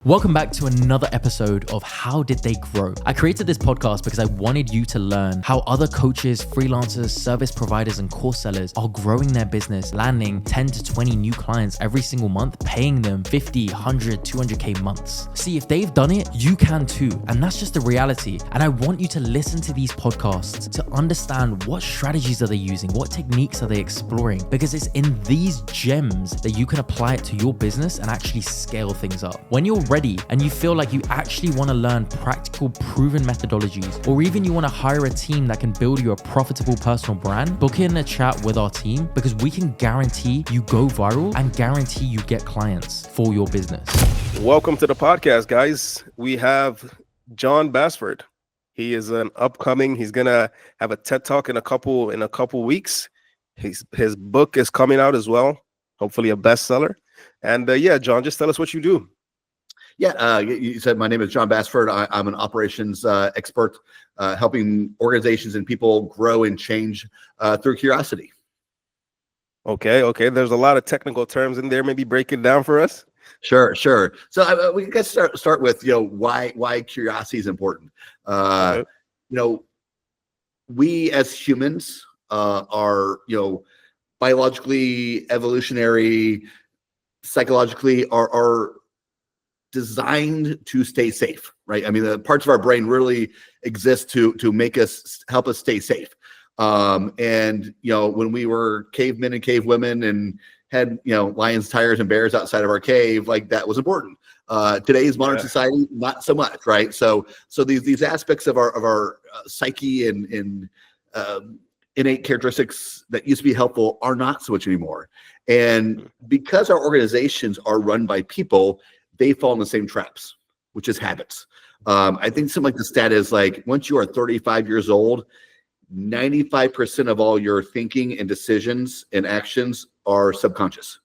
Welcome back to another episode of How Did They Grow? I created this podcast because I wanted you to learn how other coaches, freelancers, service providers, and course sellers are growing their business, landing 10 to 20 new clients every single month, paying them 50, 100, 200K months. See, if they've done it, you can too. And that's just the reality. And I want you to listen to these podcasts to understand what strategies are they using, what techniques are they exploring, because it's in these gems that you can apply it to your business and actually scale things up. When you're ready and you feel like you actually want to learn practical, proven methodologies, or even you want to hire a team that can build you a profitable personal brand, book in a chat with our team because we can guarantee you go viral and guarantee you get clients for your business. Welcome to the podcast, guys. We have John Basford. He is he's gonna have a TED Talk in a couple weeks. His book is coming out as well, hopefully a bestseller. And John, just tell us what you do. You said my name is John Basford. I'm an operations expert, helping organizations and people grow and change through curiosity. Okay. There's a lot of technical terms in there. Maybe break it down for us. Sure. So we can start with why curiosity is important. Okay. We as humans are biologically, evolutionary, psychologically are designed to stay safe, right? I mean, the parts of our brain really exist to help us stay safe. And when we were cavemen and cavewomen and had lions, tigers, and bears outside of our cave, like that was important. Today's modern society, not so much, right? So these aspects of our psyche and innate characteristics that used to be helpful are not so much anymore. And because our organizations are run by people, they fall in the same traps, which is habits. I think something like the stat is like, once you are 35 years old, 95% of all your thinking and decisions and actions are subconscious.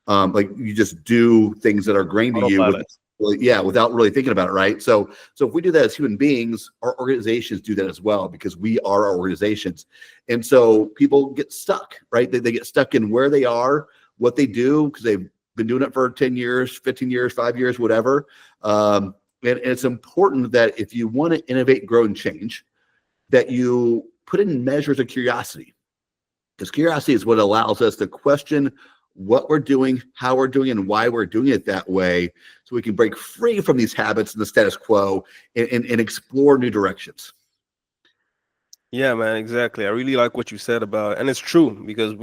Like you just do things that are grained to you without really thinking about it, right? So if we do that as human beings, our organizations do that as well, because we are our organizations. And so people get stuck, right? They get stuck in where they are, what they do, because they've been doing it for 10 years, 15 years, 5 years, whatever. And it's important that if you want to innovate, grow, and change, that you put in measures of curiosity. Because curiosity is what allows us to question what we're doing, how we're doing, and why we're doing it that way, so we can break free from these habits and the status quo and explore new directions. Yeah, man, exactly. I really like what you said about, and it's true, because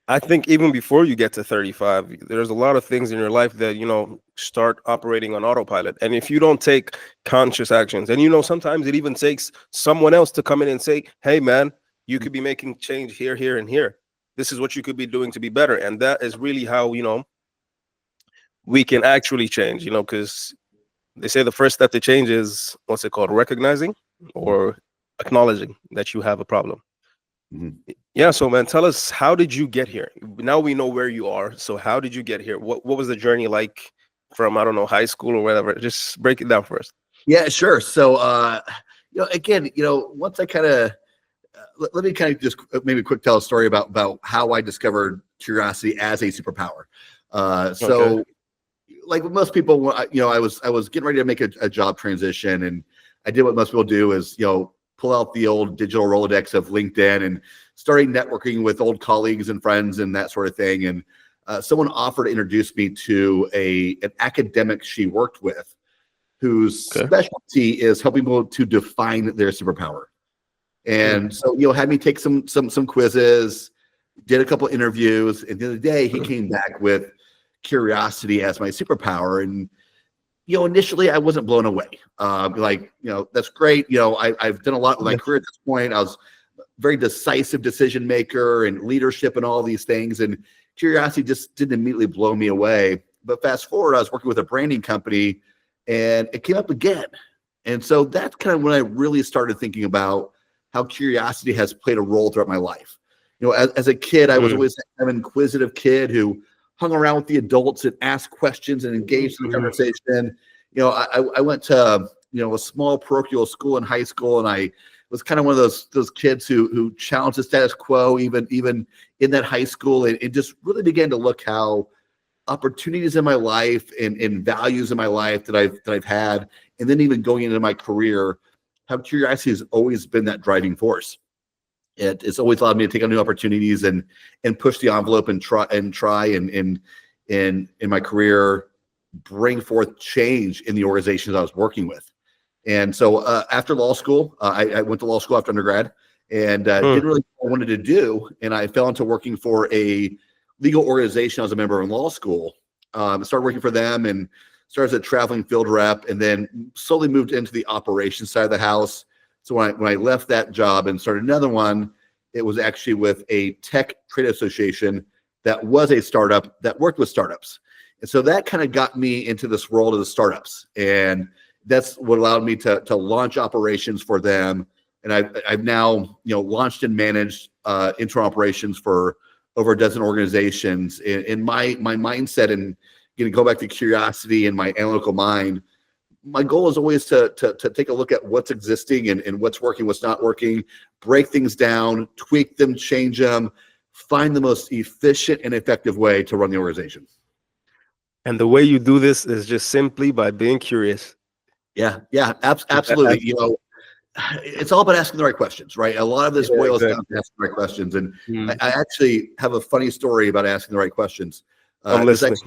I think even before you get to 35, there's a lot of things in your life that, start operating on autopilot. And if you don't take conscious actions, and, sometimes it even takes someone else to come in and say, hey, man, you could be making change here, here, and here. This is what you could be doing to be better. And that is really how, we can actually change, because they say the first step to change is, what's it called? Recognizing or acknowledging that you have a problem. Mm-hmm. Yeah, so man, tell us, how did you get here? Now we know where you are. So how did you get here? What was the journey like from, I don't know, high school or whatever? Just break it down first. Yeah, sure. So, again, once I kind of, let me kind of just maybe quick tell a story about how I discovered curiosity as a superpower. Like with most people, I was getting ready to make a job transition, and I did what most people do is, pull out the old digital Rolodex of LinkedIn and starting networking with old colleagues and friends and that sort of thing. And someone offered to introduce me to an academic she worked with, whose specialty is helping people to define their superpower. And so, had me take some quizzes, did a couple interviews. At the end of the day, he came back with curiosity as my superpower. And initially I wasn't blown away. That's great. I've done a lot with my career at this point. I was a very decisive decision maker and leadership and all these things. And curiosity just didn't immediately blow me away. But fast forward, I was working with a branding company and it came up again. And so that's kind of when I really started thinking about how curiosity has played a role throughout my life. As a kid, I was always an inquisitive kid who hung around with the adults and asked questions and engaged in the conversation. I went to a small parochial school in high school, and I was kind of one of those kids who challenged the status quo even in that high school, and just really began to look how opportunities in my life and values in my life that I've had, and then even going into my career, how curiosity has always been that driving force. It's always allowed me to take on new opportunities and push the envelope and try and in my career bring forth change in the organizations I was working with. And so after law school, I went to law school after undergrad and didn't really know what I wanted to do. And I fell into working for a legal organization I was a member of in law school. Started working for them and started as a traveling field rep, and then slowly moved into the operations side of the house. So when I left that job and started another one, it was actually with a tech trade association that was a startup that worked with startups. And so that kind of got me into this world of the startups. And that's what allowed me to launch operations for them. And I've now, launched and managed internal operations for over a dozen organizations. And my mindset and go back to curiosity and my analytical mind, my goal is always to take a look at what's existing and what's working, what's not working, break things down, tweak them, change them, find the most efficient and effective way to run the organization. And the way you do this is just simply by being curious. Yeah, absolutely. It's all about asking the right questions, right? A lot of this boils down to asking the right questions. And I actually have a funny story about asking the right questions. I'm listening.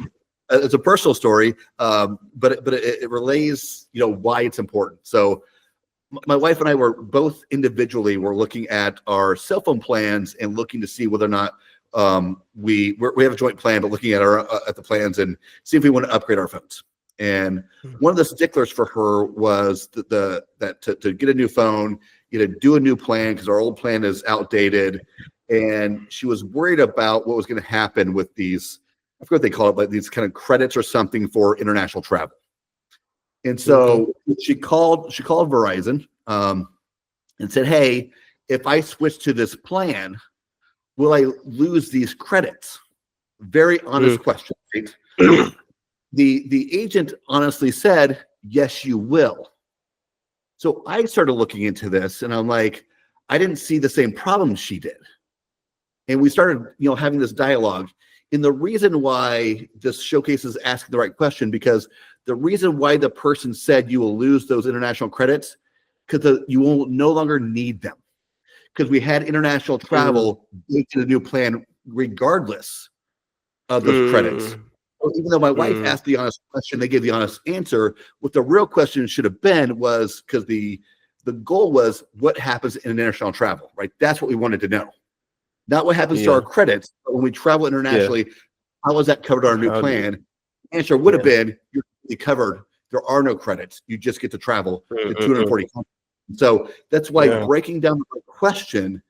It's a personal story, but it relays, why it's important. So my wife and I were both individually looking at our cell phone plans and looking to see whether or not we have a joint plan, but looking at the plans and see if we want to upgrade our phones. And one of the sticklers for her was that to get a new phone, do a new plan because our old plan is outdated, and she was worried about what was going to happen with these. I forget what they call it, but these kind of credits or something for international travel. And so she called Verizon and said, "Hey, if I switch to this plan, will I lose these credits?" Very honest question, right? The agent honestly said, "Yes, you will." So I started looking into this, and I'm like, I didn't see the same problem she did. And we started, having this dialogue. And the reason why this showcases asking the right question, because the reason why the person said you will lose those international credits, because you will no longer need them. Because we had international travel baked in a new plan regardless of those credits. So even though my wife asked the honest question, they gave the honest answer. What the real question should have been was, because the goal was what happens in international travel, right? That's what we wanted to know. Not what happens to our credits, but when we travel internationally, how is that covered on our new plan? The answer would have been, you're covered. There are no credits. You just get to travel to 240 countries. So that's why breaking down the question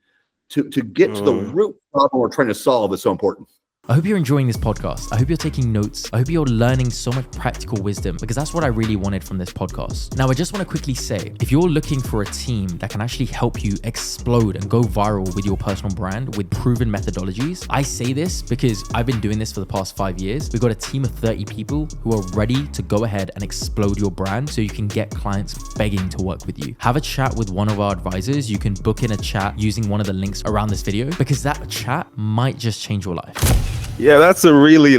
to get to the root problem we're trying to solve is so important. I hope you're enjoying this podcast. I hope you're taking notes. I hope you're learning so much practical wisdom, because that's what I really wanted from this podcast. Now, I just want to quickly say, if you're looking for a team that can actually help you explode and go viral with your personal brand with proven methodologies, I say this because I've been doing this for the past 5 years. We've got a team of 30 people who are ready to go ahead and explode your brand so you can get clients begging to work with you. Have a chat with one of our advisors. You can book in a chat using one of the links around this video, because that chat might just change your life. Yeah, that's a really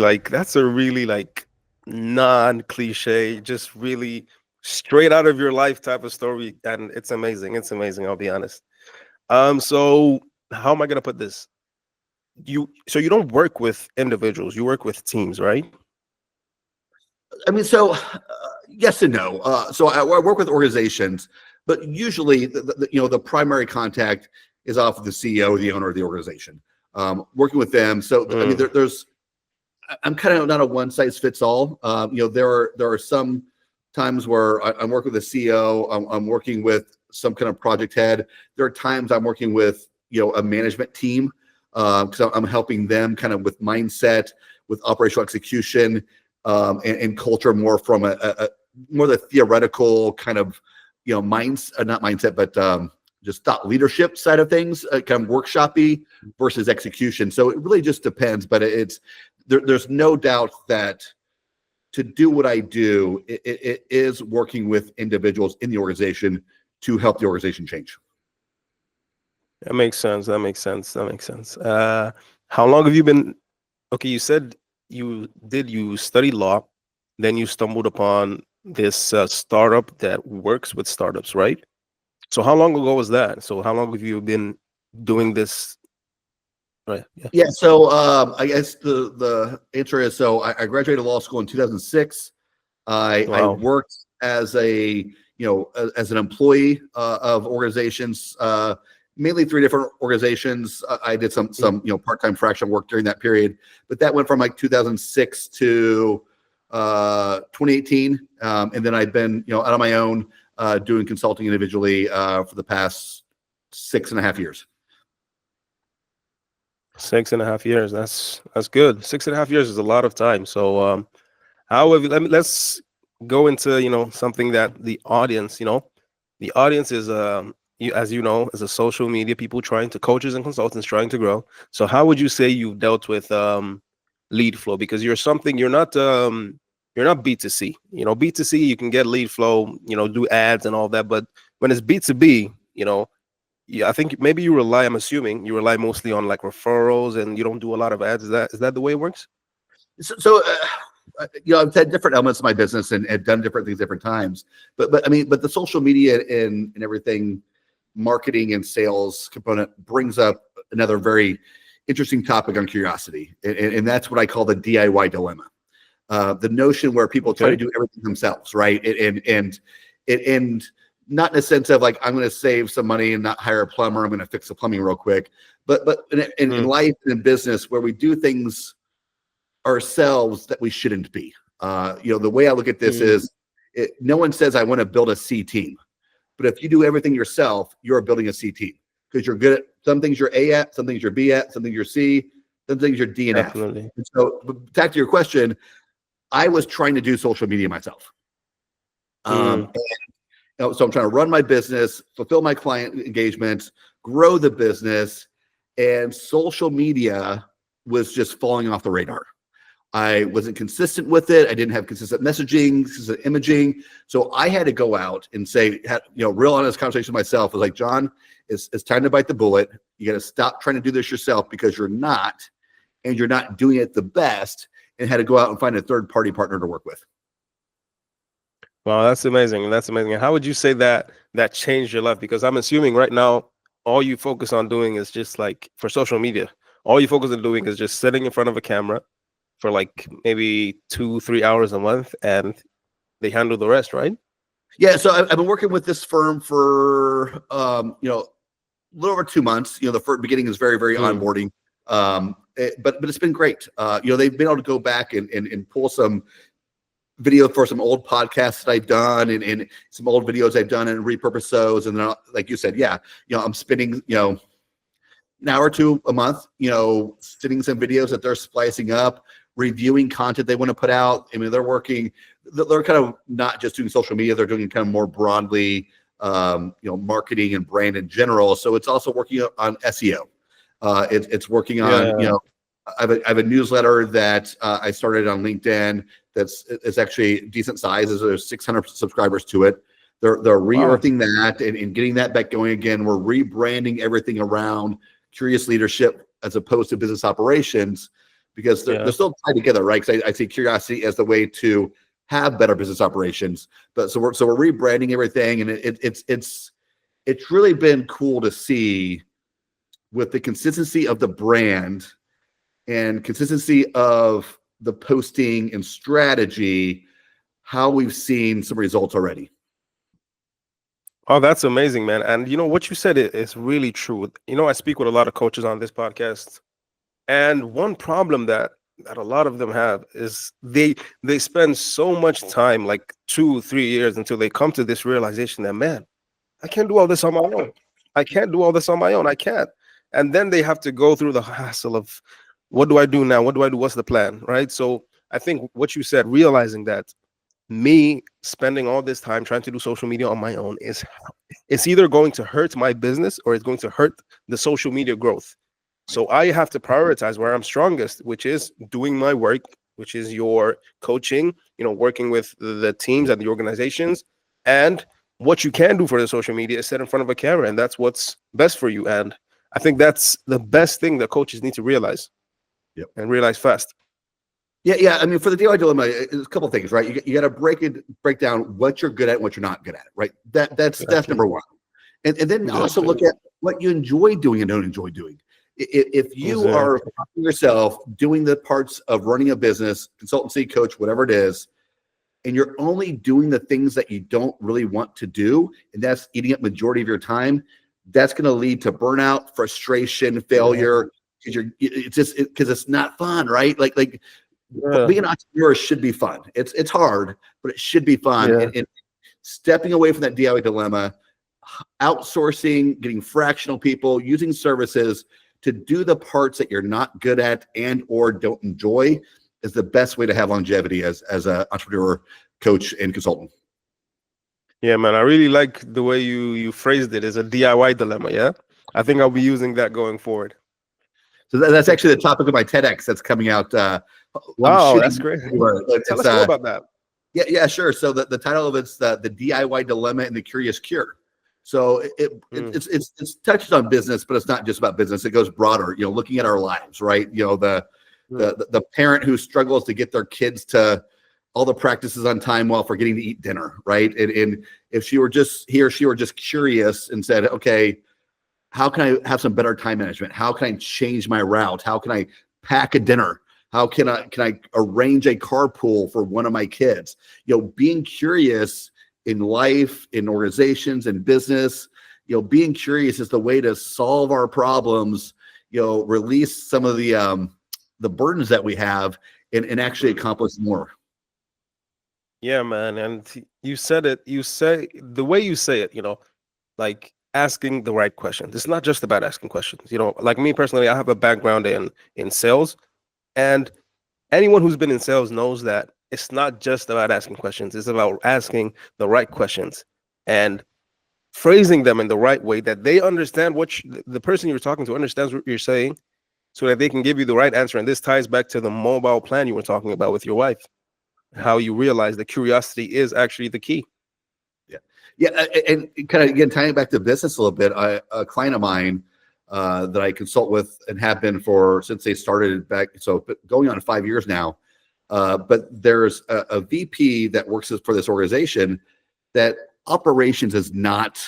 non-cliche, just really straight out of your life type of story, and it's amazing. It's amazing, I'll be honest. So how am I gonna put this? So you don't work with individuals, you work with teams, right? I mean, so yes and no. So I work with organizations, but usually the primary contact is off of the CEO or the owner of the organization. Working with them. So I mean, I'm kind of not a one size fits all. There are some times where I'm working with a CEO. I'm working with some kind of project head. There are times I'm working with a management team because I'm helping them kind of with mindset, with operational execution, and culture, more from a more the theoretical kind of not mindset, but just thought leadership side of things, kind of workshopy versus execution. So it really just depends, but there's no doubt that to do what I do, it is working with individuals in the organization to help the organization change. That makes sense. How long have you been? Okay, you said you studied law, then you stumbled upon this startup that works with startups, right? So how long ago was that? So how long have you been doing this? Right. Yeah. Yeah, so I guess the answer is, so I graduated law school in 2006. I Wow. worked as as an employee of organizations, mainly three different organizations. I did some part-time fractional work during that period, but that went from like 2006 to 2018, and then I've been out on my own doing consulting individually for the past 6.5 years. 6.5 years. That's good. 6.5 years is a lot of time. So how have you, let's go into something that the audience is as you know, is a social media people trying to coaches and consultants trying to grow. So how would you say you've dealt with lead flow? Because you're not B2C. B2C you can get lead flow, do ads and all that, but when it's B2B, yeah, I think maybe I'm assuming you rely mostly on like referrals and you don't do a lot of ads. Is that the way it works? I've had different elements of my business and done different things different times, but I mean, but the social media and everything, marketing and sales component brings up another very interesting topic on curiosity, and that's what I call the DIY dilemma. The notion where people try to Okay. do everything themselves, right? And not in a sense of like, I'm going to save some money and not hire a plumber. I'm going to fix the plumbing real quick. But in Mm, life and in business where we do things ourselves that we shouldn't be. The way I look at this mm, is, no one says I want to build a C team, but if you do everything yourself, you're building a C team because you're good at some things you're A at, some things you're B at, some things you're C, some things you're D and F. definitely. And so back to your question, I was trying to do social media myself. Mm, So I'm trying to run my business, fulfill my client engagements, grow the business, and social media was just falling off the radar. I wasn't consistent with it. I didn't have consistent messaging, consistent imaging. So I had to go out and say, real honest conversation with myself. Was like, John, it's time to bite the bullet. You got to stop trying to do this yourself because you're not doing it the best, and had to go out and find a third party partner to work with. wow, that's amazing. That's amazing. And how would you say that changed your life? Because I'm assuming right now all you focus on doing is just like for social media. All you focus on doing is just sitting in front of a camera for like maybe 2-3 hours a month, and they handle the rest, right? Yeah, so I've been working with this firm for a little over 2 months. The first beginning is very, very Mm, onboarding, but it's been great. They've been able to go back and pull some video for some old podcasts that I've done and some old videos I've done and repurpose those. And then, like you said, I'm spending an hour or two a month, sending some videos that they're splicing up, reviewing content they want to put out. I mean, they're kind of not just doing social media, they're doing kind of more broadly, marketing and brand in general. So it's also working on SEO. It's working on, yeah. I have a newsletter that I started on LinkedIn it's actually decent size. There's 600 subscribers to it. They're Wow. re-earthing that and getting that back going again. We're rebranding everything around Curious Leadership as opposed to business operations because they're Yeah. still tied together, right? Because I see curiosity as the way to have better business operations. But so we're rebranding everything, and it's really been cool to see with the consistency of the brand and consistency of the posting and strategy, how we've seen some results already. Oh, that's amazing, man. And what you said is really true. I speak with a lot of coaches on this podcast, and one problem that a lot of them have is they spend so much time, like 2-3 years, until they come to this realization that, man, I can't do all this on my own. I can't do all this on my own. I can't. And then they have to go through the hassle of, what do I do now? What do I do? What's the plan? Right. So I think what you said, realizing that me spending all this time trying to do social media on my own is it's either going to hurt my business or it's going to hurt the social media growth. So I have to prioritize where I'm strongest, which is doing my work, which is your coaching, working with the teams and the organizations. And what you can do for the social media is sit in front of a camera, and that's what's best for you. And I think that's the best thing that coaches need to realize Yep. and realize fast. Yeah. I mean, for the DIY dilemma, it's a couple of things, right? You got to break down what you're good at and what you're not good at, right? That's Exactly. number one. And then also Exactly. look at what you enjoy doing and don't enjoy doing. If you are Exactly. yourself doing the parts of running a business, consultancy, coach, whatever it is, and you're only doing the things that you don't really want to do, and that's eating up majority of your time, that's going to lead to burnout, frustration, Yeah. failure. Because it's not fun, right? Like Yeah. being an entrepreneur should be fun. It's hard, but it should be fun. Yeah. And stepping away from that DIY dilemma, outsourcing, getting fractional people, using services to do the parts that you're not good at and or don't enjoy is the best way to have longevity as an entrepreneur, coach, and consultant. Yeah, man. I really like the way you phrased it as a DIY dilemma. Yeah. I think I'll be using that going forward. So that's actually the topic of my TEDx that's coming out. Wow, that's great. Tell It's us more about that. yeah, sure. So the title of it's the DIY dilemma and the curious cure. So it's touched on business, but it's not just about business. It goes broader. Looking at our lives, right? The parent who struggles to get their kids to all the practices on time while forgetting to eat dinner, right? And if he or she were just curious and said, okay, how can I have some better time management? How can I change my route? How can I pack a dinner? How can I arrange a carpool for one of my kids? Being curious in life, in organizations, in business, being curious is the way to solve our problems, release some of the burdens that we have and actually accomplish more. Yeah, man. And you said it. You say the way you say it. Like asking the right questions. It's not just about asking questions. Like me personally, I have a background in sales, and anyone who's been in sales knows that it's not just about asking questions. It's about asking the right questions and phrasing them in the right way that they understand the person you're talking to understands what you're saying, so that they can give you the right answer. And this ties back to the mobile plan you were talking about with your wife, how you realize that curiosity is actually the key. Yeah, and kind of again tying it back to business a little bit. A client of mine that I consult with and have been for since they started back, so going on 5 years now. But there's a VP that works for this organization that operations is not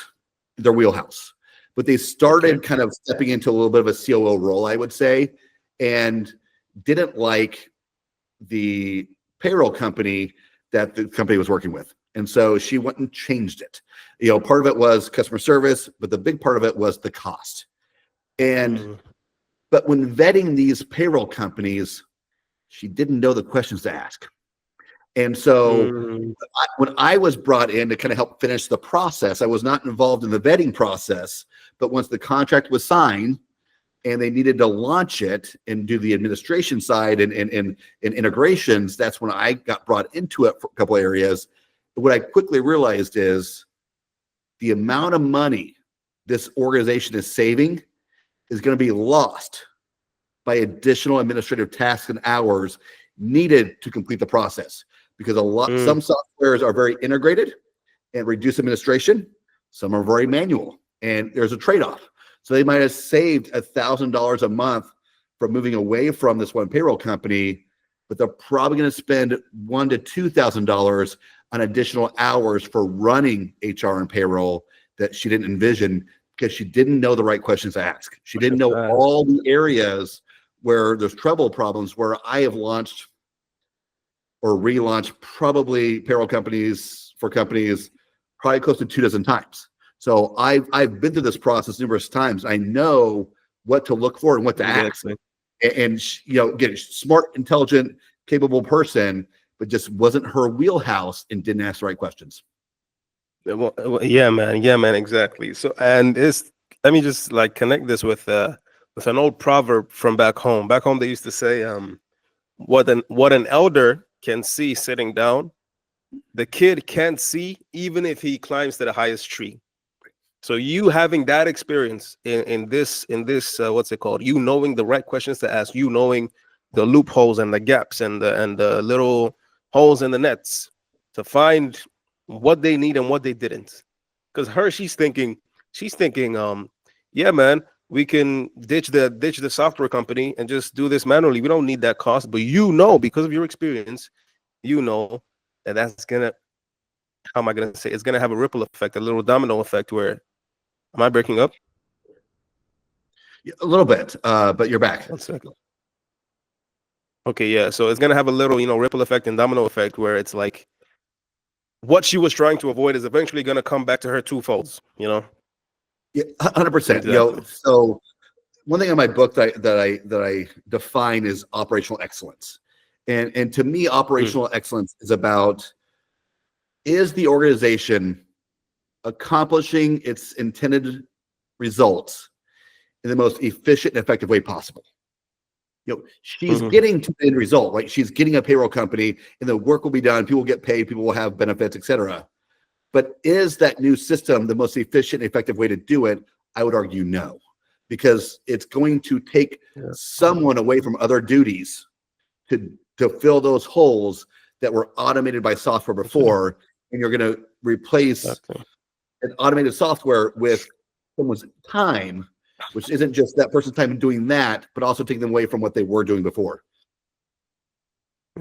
their wheelhouse, but they started kind of stepping into a little bit of a COO role, I would say, and didn't like the payroll company that the company was working with. And so she went and changed it. Part of it was customer service, but the big part of it was the cost. But when vetting these payroll companies, she didn't know the questions to ask. And so when I was brought in to kind of help finish the process, I was not involved in the vetting process. But once the contract was signed and they needed to launch it and do the administration side and integrations, that's when I got brought into it for a couple of areas. What I quickly realized is the amount of money this organization is saving is going to be lost by additional administrative tasks and hours needed to complete the process, because some softwares are very integrated and reduce administration. Some are very manual, and there's a trade-off. So they might have saved $1,000 a month from moving away from this one payroll company, but they're probably going to spend $1,000 to $2,000 on additional hours for running HR and payroll that she didn't envision, because she didn't know the right questions to ask. She didn't know all the areas where there's trouble problems, where I have launched or relaunched probably payroll companies for companies probably close to 24 times. So I've been through this process numerous times. I know what to look for and what to ask. And get a smart, intelligent, capable person, but just wasn't her wheelhouse and didn't ask the right questions. Well, yeah, man, exactly. So, and let me just like connect this with an old proverb from back home. Back home, they used to say, what an elder can see sitting down, the kid can't see even if he climbs to the highest tree. So you having that experience in this what's it called? You knowing the right questions to ask, you knowing the loopholes and the gaps and the little holes in the nets to find what they need and what they didn't. Because she's thinking, yeah, man, we can ditch the software company and just do this manually. We don't need that cost. But because of your experience, that that's gonna, how am I gonna say, it's gonna have a ripple effect, a little domino effect. Where, am I breaking up? Yeah, a little bit, but you're back. 1 second. Okay, yeah. So it's gonna have a little, ripple effect and domino effect, where it's like what she was trying to avoid is eventually gonna come back to her twofolds. Yeah, 100%. Exactly. So one thing in my book that I define is operational excellence, and to me, operational excellence is about, is the organization accomplishing its intended results in the most efficient and effective way possible? She's getting to the end result, right? She's getting a payroll company, and the work will be done. People will get paid. People will have benefits, etc. But is that new system the most efficient and effective way to do it? I would argue no, because it's going to take someone away from other duties to fill those holes that were automated by software before, and you're going to replace an automated software with someone's time, which isn't just that person's time in doing that, but also taking them away from what they were doing before.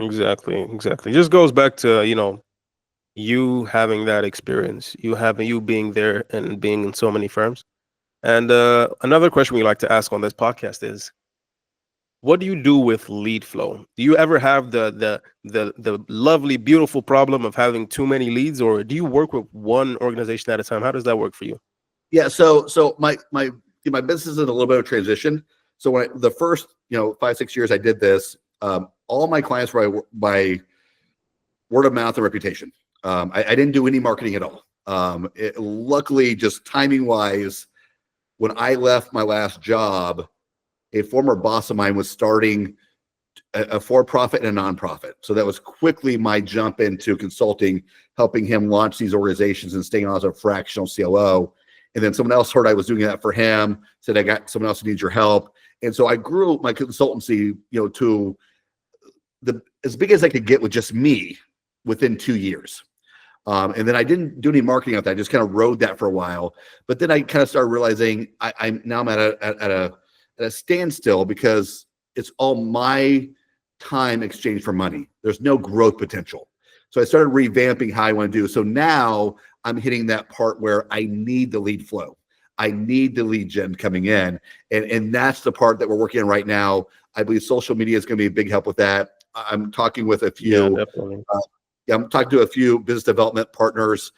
Exactly. It just goes back to, you having that experience, you being there and being in so many firms. And another question we like to ask on this podcast is, what do you do with lead flow? Do you ever have the lovely, beautiful problem of having too many leads, or do you work with one organization at a time? How does that work for you? Yeah, so my business is in a little bit of transition. So when the first 5-6 years I did this, all my clients were by word of mouth and reputation. I didn't do any marketing at all. Luckily, just timing wise, when I left my last job, a former boss of mine was starting a for-profit and a nonprofit. So that was quickly my jump into consulting, helping him launch these organizations and staying on as a fractional COO. And then someone else heard I was doing that for him, said, I got someone else who needs your help. And so I grew my consultancy, to as big as I could get with just me within 2 years. And then I didn't do any marketing out there. I just kind of rode that for a while. But then I kind of started realizing I'm at a standstill, because it's all my time exchanged for money. There's no growth potential. So I started revamping how I want to do. So now I'm hitting that part where I need the lead flow. I need the lead gen coming in. And that's the part that we're working on right now. I believe social media is going to be a big help with that. I'm talking with a few. Yeah, definitely. I'm talking to a few business development partners.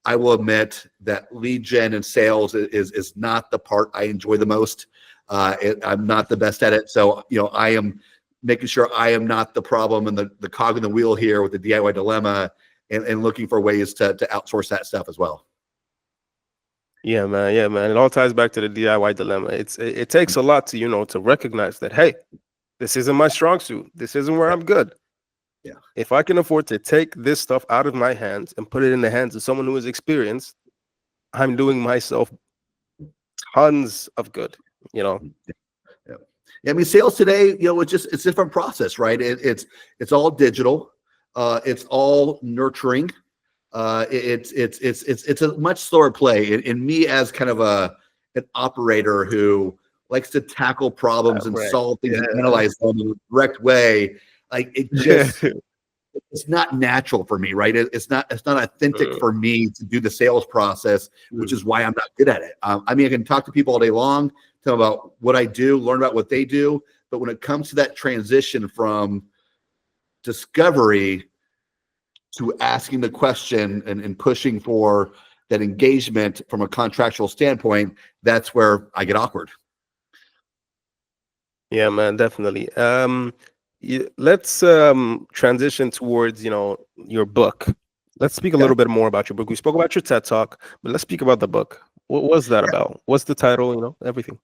I will admit that lead gen and sales is not the part I enjoy the most. I'm not the best at it. So, I am making sure I am not the problem and the cog in the wheel here with the DIY dilemma, and looking for ways to outsource that stuff as well. Yeah, man. It all ties back to the DIY dilemma. It takes a lot to, to recognize that, hey, this isn't my strong suit. This isn't where I'm good. Yeah. If I can afford to take this stuff out of my hands and put it in the hands of someone who is experienced, I'm doing myself tons of good, Yeah. I mean, sales today, it's a different process, right? It's all digital. It's all nurturing. It's a much slower play. And me, as kind of an operator who likes to tackle problems and solve things and analyze them in a direct way, like it just it's not natural for me, right? It's not authentic for me to do the sales process, which is why I'm not good at it. I mean, I can talk to people all day long, tell them about what I do, learn about what they do, but when it comes to that transition from discovery to asking the question and pushing for that engagement from a contractual standpoint, that's where I get awkward. Yeah, man, definitely. Let's transition towards, your book. Let's speak a little bit more about your book. We spoke about your TED Talk, but let's speak about the book. What was that about? What's the title? Everything.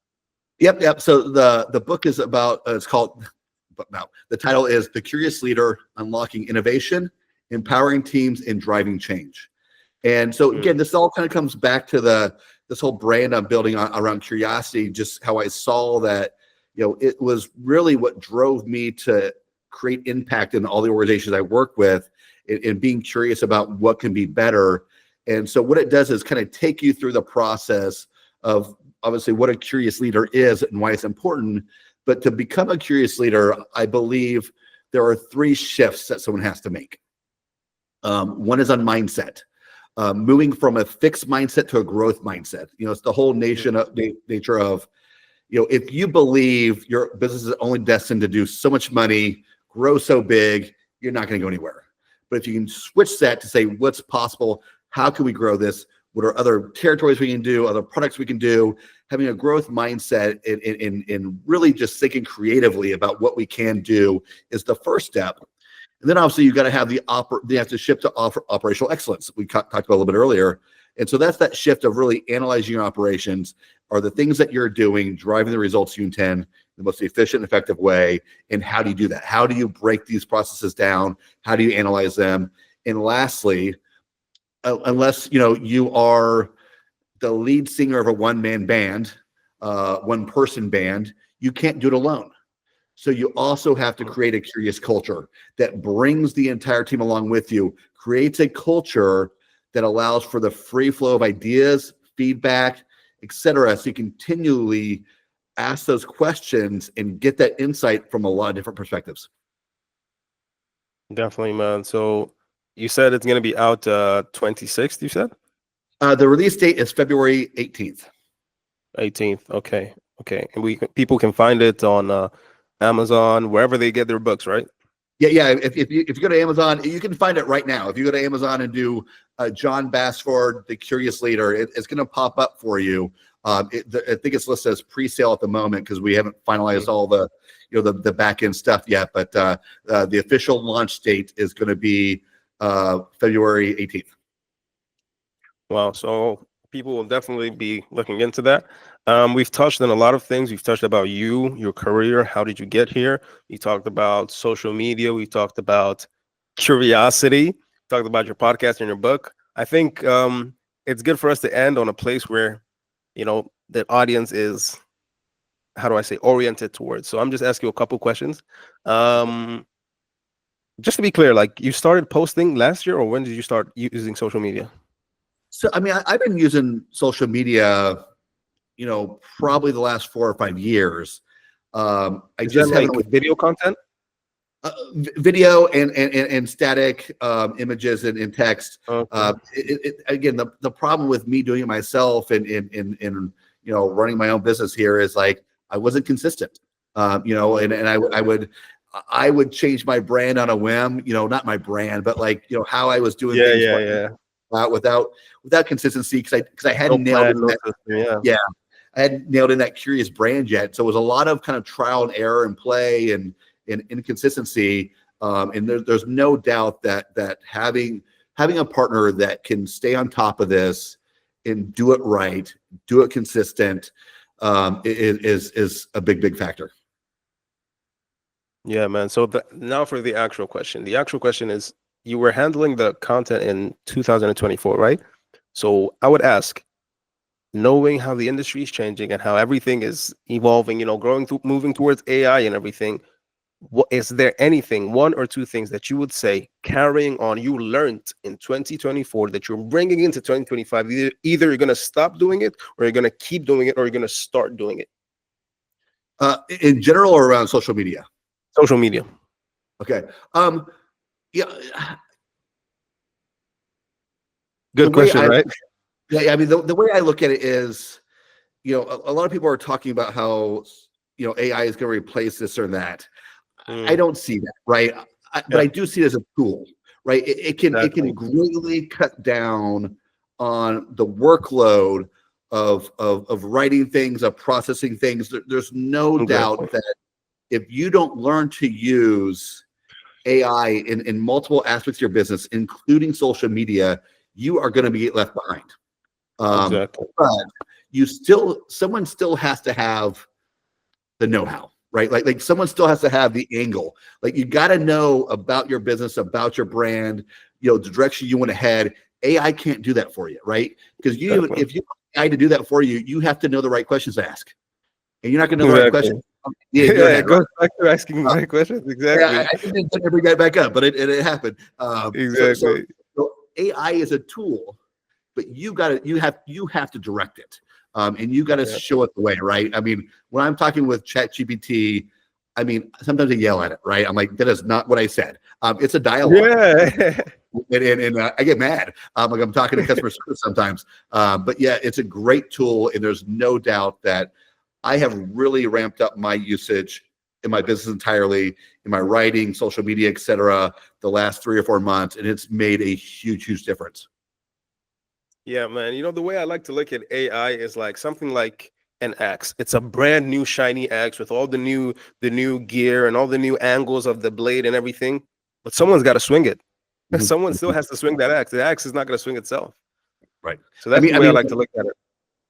Yep. So the book is about, it's called, the title is The Curious Leader: Unlocking Innovation, Empowering Teams, and Driving Change. And so again, this all kind of comes back to this whole brand I'm building around curiosity, just how I saw that, it was really what drove me to create impact in all the organizations I work with, and being curious about what can be better. And so what it does is kind of take you through the process of obviously what a curious leader is and why it's important. But to become a curious leader, I believe there are 3 shifts that someone has to make. One is on mindset, moving from a fixed mindset to a growth mindset. It's the whole nature of, if you believe your business is only destined to do so much money, grow so big, you're not going to go anywhere. But if you can switch that to say, what's possible? How can we grow this? What are other territories we can do? Other products we can do? Having a growth mindset and really just thinking creatively about what we can do is the first step. And then obviously you got to have you have to shift to operational excellence. We talked about a little bit earlier. And so that's that shift of really analyzing your operations. Are the things that you're doing driving the results you intend the most efficient and effective way? And how do you do that? How do you break these processes down? How do you analyze them? And lastly, unless you are the lead singer of a one-man band, one-person band, you can't do it alone. So you also have to create a curious culture that brings the entire team along with you, creates a culture that allows for the free flow of ideas, feedback, etc. So you continually ask those questions and get that insight from a lot of different perspectives. Definitely, man. So you said it's going to be out 26th, you said? The release date is February 18th. 18th. Okay. And people can find it on Amazon, wherever they get their books, right? Yeah. If you go to Amazon, you can find it right now. If you go to Amazon and do John Bassford, The Curious Leader, it's going to pop up for you. I think it's listed as pre-sale at the moment because we haven't finalized all the the back end stuff yet. But the official launch date is going to be February 18th. Wow. So people will definitely be looking into that. We've touched on a lot of things. We've touched about you, your career. How did you get here? We talked about social media. We talked about curiosity. We talked about your podcast and your book. I think it's good for us to end on a place where, the audience is, how do I say, oriented towards. So I'm just asking you a couple questions. Just to be clear, like you started posting last year, or when did you start using social media? So, I mean, I've been using social media, probably the last 4 or 5 years. I Is just that haven't like video content? Video and static images and text. Okay. Again, the problem with me doing it myself and running my own business here is like I wasn't consistent. And I would change my brand on a whim. Not my brand, but like how I was doing things. Yeah. Without consistency because I hadn't No nailed plan, it. Yeah, I hadn't nailed in that curious brand yet. So it was a lot of kind of trial and error and play and inconsistency. And there's no doubt that having a partner that can stay on top of this and do it right, do it consistent, is a big factor. Yeah, man. So now for the actual question. The actual question is, you were handling the content in 2024, right? So I would ask, knowing how the industry is changing and how everything is evolving, moving towards AI and everything, is there anything, 1 or 2 things that you would say carrying on you learned in 2024 that you're bringing into 2025? Either you're going to stop doing it, or you're going to keep doing it, or you're going to start doing it? In general or around social media? Social media. Okay. Yeah. Good question, right? Yeah. I mean, the way I look at it is, a lot of people are talking about how, AI is going to replace this or that. I don't see that, right? But I do see it as a tool, right? It can greatly cut down on the workload of writing things, of processing things. There's no doubt that if you don't learn to use AI in multiple aspects of your business, including social media, you are going to be left behind. Exactly. But someone still has to have the know-how, right? Like someone still has to have the angle. Like you got to know about your business, about your brand, the direction you want to head. AI can't do that for you, right? Because if you want AI to do that for you, you have to know the right questions to ask, and you're not going to know the right questions. It goes back to asking the right questions. Exactly. Yeah, I didn't bring that back up, but it happened. Exactly. So AI is a tool, but you have to direct it. And you got to Yeah. show it the way, right? I mean, when I'm talking with ChatGPT, I mean, sometimes I yell at it, right? I'm like, that is not what I said. It's a dialogue. Yeah. And I get mad. Like I'm talking to customer service sometimes. But yeah, it's a great tool. And there's no doubt that I have really ramped up my usage in my business entirely, in my writing, social media, et cetera, the last 3 or 4 months. And it's made a huge, huge difference. Yeah, man. You know, the way I like to look at AI is like something like an axe. It's a brand new shiny axe with all the new gear and all the new angles of the blade and everything. But someone's got to swing it. Mhm. Someone still has to swing that axe. The axe is not going to swing itself. Right. So that's the I way I mean, like to look at it.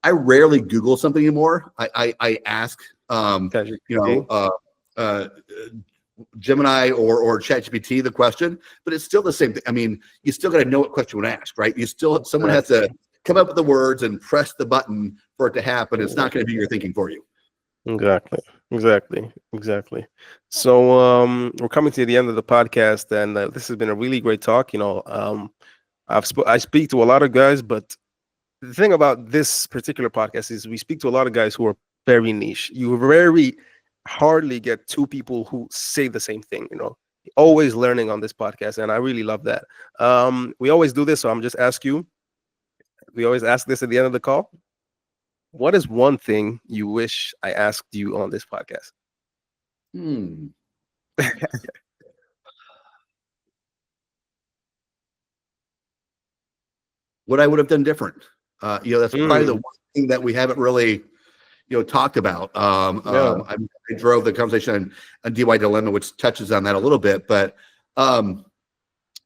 I rarely Google something anymore. I ask, ChatGPT. you know, Gemini or ChatGPT the question, but it's still the same thing. I mean, you still got to know what question would ask, right? Someone has to come up with the words and press the button for it to happen. It's not going to do your thinking for you. Exactly. So we're coming to the end of the podcast, and this has been a really great talk. You know, I speak to a lot of guys, but the thing about this particular podcast is we speak to a lot of guys who are very niche. You very hardly get two people who say the same thing. You know, always learning on this podcast, and I really love that. We always do this, so I'm just ask you. We always ask this at the end of the call. What is one thing you wish I asked you on this podcast? What I would have done different. That's probably the one thing that we haven't really, talked about. Yeah. I drove the conversation on DY Dilemma, which touches on that a little bit. But, to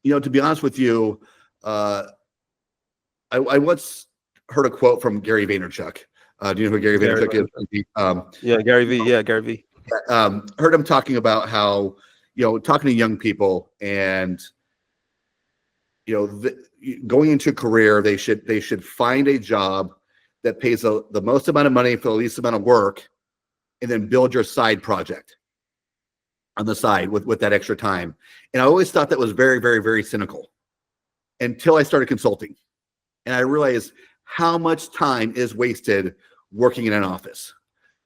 be honest with you, I once heard a quote from Gary Vaynerchuk. Do you know who Gary Vaynerchuk is? Yeah, Gary V. Yeah, Gary V. Heard him talking about how, talking to young people and, going into a career, they should find a job that pays the most amount of money for the least amount of work, and then build your side project on the side with that extra time. And I always thought that was very, very, very cynical until I started consulting. And I realized how much time is wasted working in an office.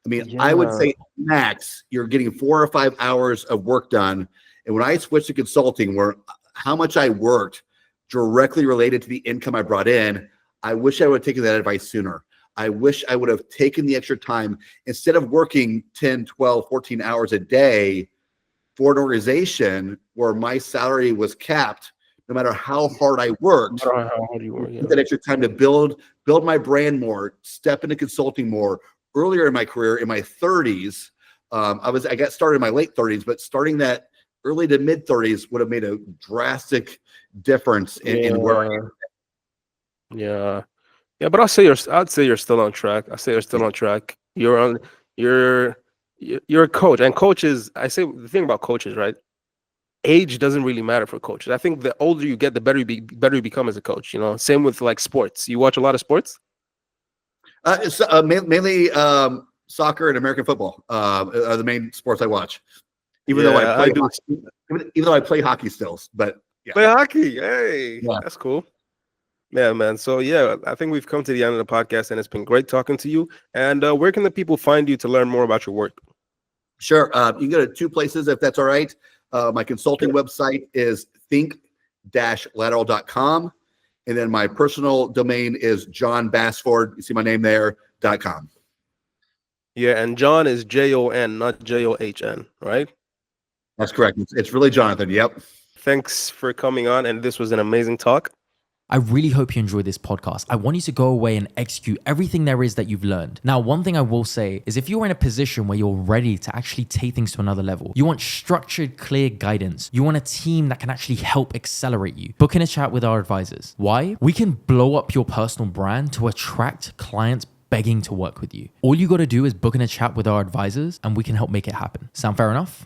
I mean, I would say max, you're getting 4 or 5 hours of work done. And when I switched to consulting, where how much I worked directly related to the income I brought in, I wish I would have taken that advice sooner. I wish I would have taken the extra time instead of working 10, 12, 14 hours a day for an organization where my salary was capped. No matter how hard I worked, that extra time to build my brand more, step into consulting more. Earlier in my career, in my 30s, I got started in my late 30s, but starting that early to mid 30s would have made a drastic difference in where I am. Yeah, but I'd say you're still on track. You're a coach, and coaches. I say the thing about coaches, right? Age doesn't really matter for coaches. I think the older you get, the better you become as a coach. You know, same with like sports. You watch a lot of sports. It's mainly soccer and American football are the main sports I watch. Even though I play hockey still, but yeah. Play hockey. Hey, Yeah. That's cool. Yeah, man. So yeah, I think we've come to the end of the podcast, and it's been great talking to you. And where can the people find you to learn more about your work? Sure. You can go to 2 places if that's all right. My consulting website is think-lateral.com. And then my personal domain is John Bassford. You see my name there, .com. Yeah, and John is Jon, not John, right? That's correct. It's really Jonathan. Yep. Thanks for coming on, and this was an amazing talk. I really hope you enjoyed this podcast. I want you to go away and execute everything there is that you've learned. Now, one thing I will say is if you're in a position where you're ready to actually take things to another level, you want structured, clear guidance, you want a team that can actually help accelerate you, book in a chat with our advisors. Why? We can blow up your personal brand to attract clients begging to work with you. All you got to do is book in a chat with our advisors and we can help make it happen. Sound fair enough?